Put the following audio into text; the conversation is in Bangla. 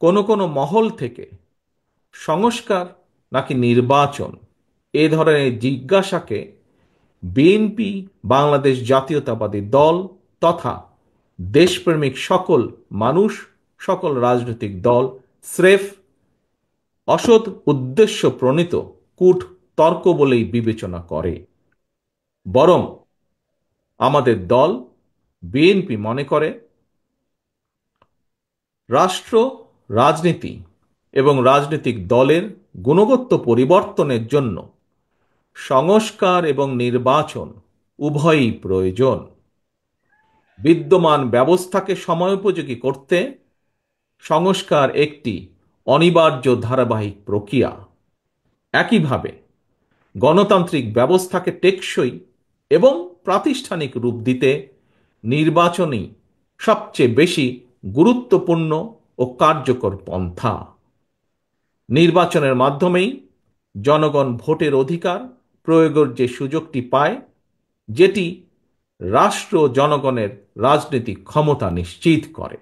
কোনো মহল থেকে সংস্কার নাকি নির্বাচন এ ধরনের জিজ্ঞাসাকে বিএনপি, বাংলাদেশ জাতীয়তাবাদী দল তথা দেশপ্রেমিক সকল মানুষ, সকল রাজনৈতিক দল স্রেফ অসৎ উদ্দেশ্য প্রণীত কূট তর্ক বলেই বিবেচনা করে। বরং আমাদের দল বিএনপি মনে করে রাষ্ট্র, রাজনীতি এবং রাজনৈতিক দলের গুণগত পরিবর্তনের জন্য সংস্কার এবং নির্বাচন উভয়ই প্রয়োজন। বিদ্যমান ব্যবস্থাকে সময়োপযোগী করতে সংস্কার একটি অনিবার্য ধারাবাহিক প্রক্রিয়া। একইভাবে গণতান্ত্রিক ব্যবস্থাকে টেকসই এবং প্রাতিষ্ঠানিক রূপ দিতে নির্বাচনই সবচেয়ে বেশি গুরুত্বপূর্ণ ও কার্যকর পন্থা। নির্বাচনের মাধ্যমেই জনগণ ভোটের অধিকার প্রয়োগের যে সুযোগটি পায়, যেটি রাষ্ট্র জনগণের রাজনৈতিক ক্ষমতা নিশ্চিত করে।